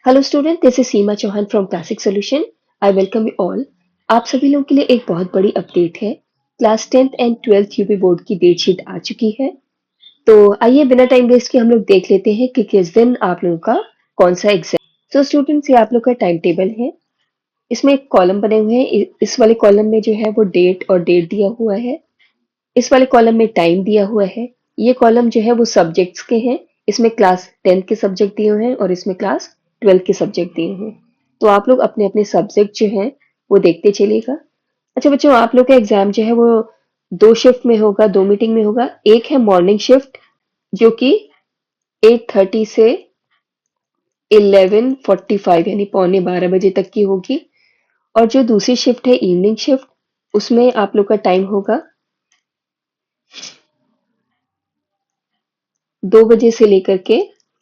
Hello student, this is Seema Chauhan from classic solution. I welcome you all. आप सभी लोगों के लिए एक बहुत बड़ी अपडेट है। Class 10th and 12th UP board की डेट शीट आ चुकी है। तो आइए बिना टाइम वेस्ट के हम लोग देख लेते हैं कि किस दिन आप लोगों का कौन सा एग्जाम। सो स्टूडेंट्स, ये आप लोग का टाइम टेबल है। इसमें एक कॉलम बने हुए हैं। इस वाले कॉलम में जो है वो डेट और डेट दिया हुआ है। इस वाले कॉलम में टाइम दिया हुआ है। ये कॉलम जो है वो सब्जेक्ट्स के हैं। इसमें क्लास 10 के सब्जेक्ट दिए हुए हैं और इसमें क्लास 12 के सब्जेक्ट दिए हैं। तो आप लोग अपने अपने सब्जेक्ट जो हैं वो देखते चलिएगा। अच्छा बच्चों, आप लोग का एग्जाम जो है वो दो शिफ्ट में होगा, दो मीटिंग में होगा। एक है मॉर्निंग शिफ्ट जो कि 8:30 से 11:45 यानी पौने 12 बजे तक की होगी। और जो दूसरी शिफ्ट है इवनिंग शिफ्ट, उसमें आप लोग का टाइम होगा 2 बजे से लेकर के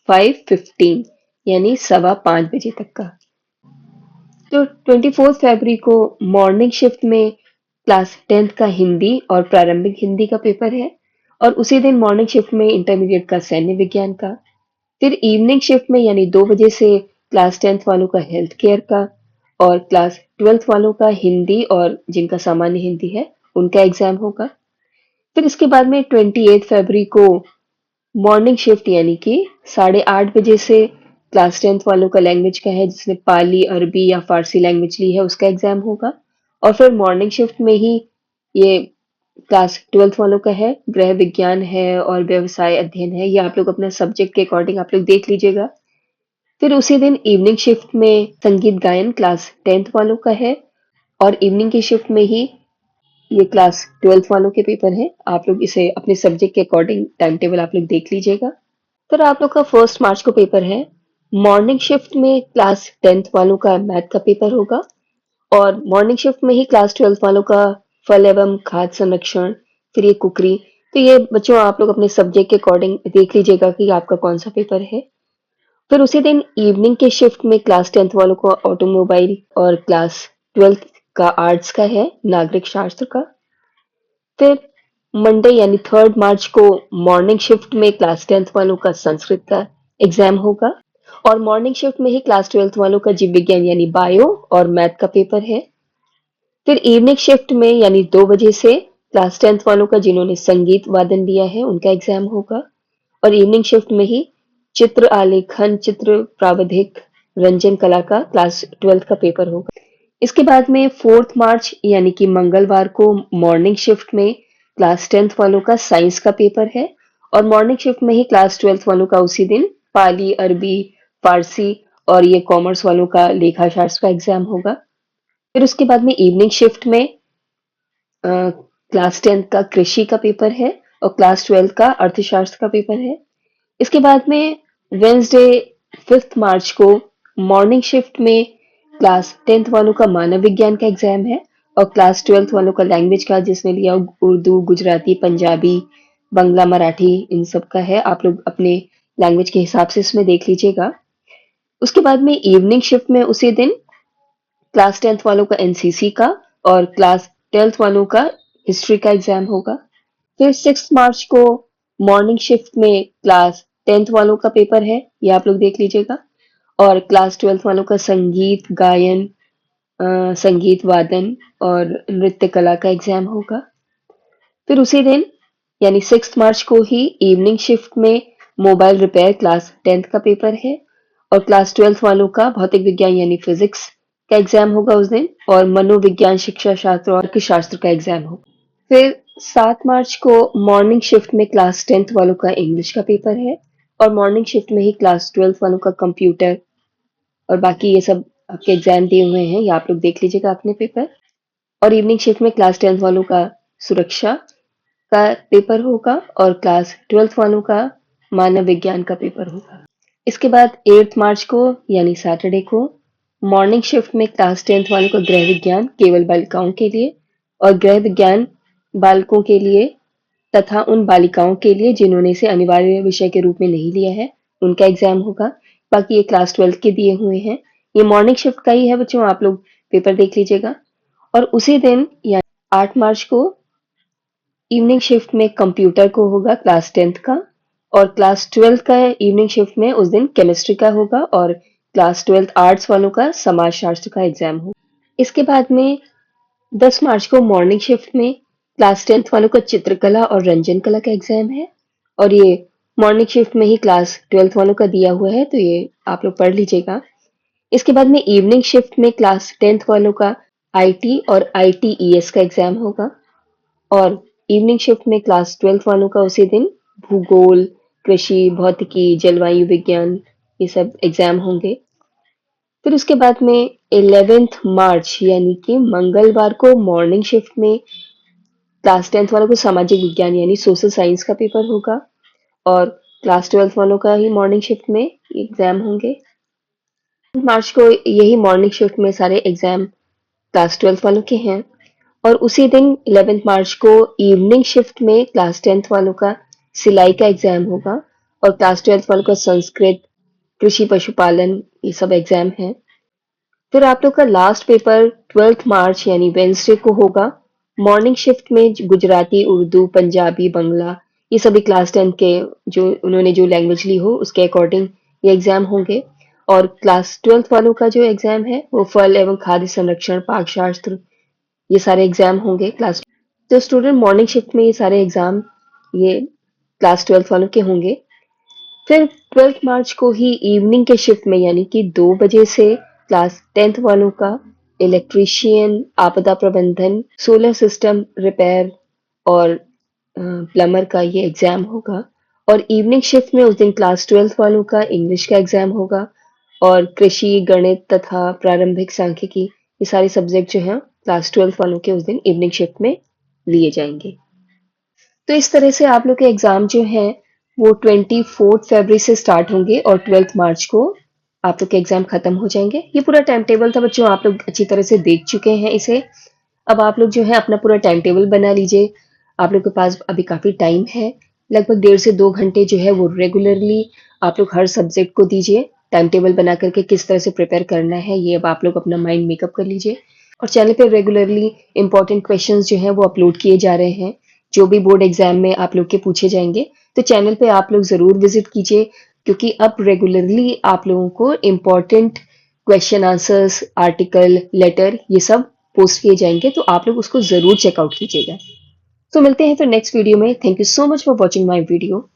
5:15 यानी सवा 5 बजे तक का। तो 24 फरवरी को मॉर्निंग शिफ्ट में क्लास 10th का हिंदी और प्रारंभिक हिंदी का पेपर है। और उसी दिन मॉर्निंग शिफ्ट में इंटरमीडिएट का सैन्य विज्ञान का। फिर इवनिंग शिफ्ट में यानी 2 बजे से क्लास 10th वालों का हेल्थ केयर का और क्लास 12th वालों का हिंदी और जिनका सामान्य हिंदी है उनका एग्जाम होगा। फिर इसके बाद में 28 फरवरी को मॉर्निंग शिफ्ट यानी कि 8:30 बजे से क्लास 10th वालों का लैंग्वेज का है, जिसने पाली, अरबी या फारसी लैंग्वेज ली है, उसका एग्जाम होगा। और फिर मॉर्निंग शिफ्ट में ही ये क्लास 12th वालों का है, गृह विज्ञान है और व्यवसाय अध्ययन है। ये आप लोग अपने सब्जेक्ट के अकॉर्डिंग आप लोग देख लीजिएगा। फिर उसी दिन इवनिंग शिफ्ट में संगीत गायन क्लास 10th वालों का है। और इवनिंग की शिफ्ट में ही ये क्लास 12th वालों के पेपर हैं। आप लोग इसे अपने सब्जेक्ट के अकॉर्डिंग टाइम टेबल आप लोग देख लीजिएगा। फिर आप लोग का 1 मार्च को पेपर है। मॉर्निंग शिफ्ट में क्लास 10th वालों का मैथ का पेपर होगा। और मॉर्निंग शिफ्ट में ही क्लास 12th वालों का फल एवं खाद्य संरक्षण, फिर ये कुकरी। तो ये बच्चों आप लोग अपने सब्जेक्ट के अकॉर्डिंग देख लीजिएगा कि आपका कौन सा पेपर है। फिर उसी दिन इवनिंग के शिफ्ट में क्लास 10th वालों को ऑटोमोबाइल और क्लास 12th का आर्ट्स का है, नागरिक शास्त्र का। फिर मंडे यानी 3 मार्च को मॉर्निंग शिफ्ट में क्लास 10th वालों का संस्कृत का एग्जाम होगा। और मॉर्निंग शिफ्ट में ही क्लास 12th वालों का जीव विज्ञान यानी बायो और मैथ का पेपर है। फिर इवनिंग शिफ्ट में यानी 2 बजे से क्लास 10th वालों का जिन्होंने संगीत वादन लिया है उनका एग्जाम होगा। और इवनिंग शिफ्ट में ही चित्र आलेखन, चित्र प्रावधिक, रंजन कला का क्लास 12th का पेपर होगा। इसके बाद में 4 मार्च यानी कि मंगलवार को मॉर्निंग शिफ्ट में क्लास 10th वालों का साइंस का पेपर है। और मॉर्निंग शिफ्ट में ही क्लास 12th वालों का उसी दिन पाली, अरबी, फारसी और ये कॉमर्स वालों का लेखा शास्त्र का एग्जाम होगा। फिर उसके बाद में इवनिंग शिफ्ट में क्लास 10th का कृषि का पेपर है और क्लास 12th का अर्थशास्त्र का पेपर है। इसके बाद में वेंसडे 5 मार्च को मॉर्निंग शिफ्ट में क्लास 10th वालों का मानव विज्ञान का एग्जाम है। और क्लास 12th वालों का लैंग्वेज का जिसने लिया उर्दू, गुजराती, पंजाबी, बंगला, मराठी, इन सब का है। आप लोग अपने लैंग्वेज के हिसाब से इसमें देख लीजिएगा। उसके बाद में इवनिंग शिफ्ट में उसी दिन क्लास 10th वालों का एनसीसी का और क्लास 12th वालों का हिस्ट्री का एग्जाम होगा। फिर 6 मार्च को मॉर्निंग शिफ्ट में क्लास 10th वालों का पेपर है, ये आप लोग देख लीजिएगा। और क्लास 12th वालों का संगीत गायन, संगीत वादन और नृत्य कला का एग्जाम होगा। फिर उसी दिन यानी 6 मार्च को ही इवनिंग शिफ्ट में मोबाइल रिपेयर क्लास 10th का पेपर है। और क्लास 12th वालों का भौतिक विज्ञान यानी फिजिक्स का एग्जाम होगा उस दिन। और मनोविज्ञान, शिक्षा शास्त्र और अर्थशास्त्र का एग्जाम होगा। फिर 7 मार्च को मॉर्निंग शिफ्ट में क्लास 10th वालों का इंग्लिश का पेपर है। और मॉर्निंग शिफ्ट में ही क्लास 12th वालों का कंप्यूटर और बाकी ये सब आपके एग्जाम दिए हुए हैं, ये आप लोग देख लीजिएगा अपने पेपर। और इवनिंग शिफ्ट में क्लास 10th वालों का सुरक्षा का पेपर होगा और क्लास 12th वालों का मानव विज्ञान का पेपर होगा। इसके बाद 8 मार्च को यानी सैटरडे को मॉर्निंग शिफ्ट में क्लास 10th वालों का गृह विज्ञान केवल बालिकाओं के लिए और गृह विज्ञान बालकों के लिए तथा उन बालिकाओं के लिए जिन्होंने इसे अनिवार्य विषय के रूप में नहीं लिया है उनका एग्जाम होगा। बाकी ये क्लास 12th के दिए हुए हैं। ये मॉर्निंग शिफ्ट का ही है बच्चों, आप लोग पेपर देख लीजिएगा। और उसी दिन यानी 8 मार्च को इवनिंग शिफ्ट में कंप्यूटर को होगा क्लास 10th का। और क्लास 12th का इवनिंग शिफ्ट में उस दिन केमिस्ट्री का होगा। और क्लास 12th आर्ट्स वालों का समाजशास्त्र का एग्जाम हो। इसके बाद में 10 मार्च को मॉर्निंग शिफ्ट में क्लास 10th वालों का चित्रकला और रंजन कला का एग्जाम है, और ये मॉर्निंग शिफ्ट में ही क्लास 12th वालों का दिया हुआ है, तो ये आप लोग पढ़ लीजिएगा। इसके बाद में इवनिंग शिफ्ट में क्लास 10th वालों का आईटी और आईटीईएस का एग्जाम होगा, और इवनिंग शिफ्ट में क्लास 12th वालों का उसी दिन भूगोल, कृषि, भौतिकी, जलवायु विज्ञान, ये सब एग्जाम होंगे। फिर उसके बाद में 11th मार्च यानी कि मंगलवार को मॉर्निंग शिफ्ट में क्लास 10th वालों को सामाजिक विज्ञान यानी सोशल साइंस का पेपर होगा, और क्लास 12th वालों का ही मॉर्निंग शिफ्ट में एग्जाम होंगे। मार्च को यही मॉर्निंग शिफ्ट में सारे एग्जाम क्लास 12th वालों के हैं, और उसी दिन 11th मार्च को इवनिंग शिफ्ट में क्लास 10th वालों का सिलाई का एग्जाम होगा, और क्लास 12th वालों का संस्कृत, कृषि, पशुपालन, ये सब एग्जाम हैं। फिर आप लोग का लास्ट पेपर 12th मार्च यानी वेंसडे को होगा। मॉर्निंग शिफ्ट में गुजराती, उर्दू, पंजाबी, बंगला, ये सभी क्लास 10 के जो उन्होंने जो लैंग्वेज ली हो उसके अकॉर्डिंग ये एग्जाम होंगे, और क्लास 12th वालों का जो एग्जाम है वो फल एवं खाद्य संरक्षण, पाकशास्त्र, ये सारे एग्जाम होंगे क्लास। तो स्टूडेंट मॉर्निंग शिफ्ट में ये सारे एग्जाम ये क्लास 12th वालों के होंगे। फिर 12th मार्च को ही इवनिंग के शिफ्ट में यानी कि 2 बजे से क्लास 10th वालों का इलेक्ट्रीशियन, आपदा प्रबंधन, सोलर सिस्टम रिपेयर और प्लम्बर का ये एग्जाम होगा, और इवनिंग शिफ्ट में उस दिन क्लास 12th वालों का इंग्लिश का एग्जाम होगा, और कृषि, गणित तथा प्रारंभिक सांख्यिकी, ये सारे सब्जेक्ट जो हैं क्लास 12th वालों के उस दिन इवनिंग शिफ्ट में लिए जाएंगे। तो इस तरह से आप लोग के एग्जाम जो हैं वो 24 फरवरी से स्टार्ट होंगे, और 12th मार्च को आप लोग के एग्जाम खत्म हो जाएंगे। ये पूरा टाइम टेबल था बच्चों, आप लोग अच्छी तरह से देख चुके हैं इसे। अब आप लोग जो है अपना पूरा टाइम टेबल बना लीजिए। आप लोग के पास अभी काफी टाइम है, लगभग 1.5 से 2 घंटे जो है वो रेगुलरली आप लोग हर सब्जेक्ट को दीजिए। टाइम टेबल बना करके किस तरह से प्रिपेयर करना है ये अब आप लोग अपना माइंड मेकअप कर लीजिए, और चैनल पे रेगुलरली इंपॉर्टेंट क्वेश्चंस जो हैं वो अपलोड किए जा रहे हैं, जो भी बोर्ड एग्जाम में आप लोग के पूछे जाएंगे। तो चैनल पे आप लोग जरूर विजिट कीजिए, क्योंकि अब रेगुलरली आप लोगों को important question answers, article, letter, ये सब पोस्ट किए जाएंगे, तो आप लोग उसको जरूर चेकआउट कीजिएगा। तो मिलते हैं फिर नेक्स्ट वीडियो में। Thank you so much for watching my video.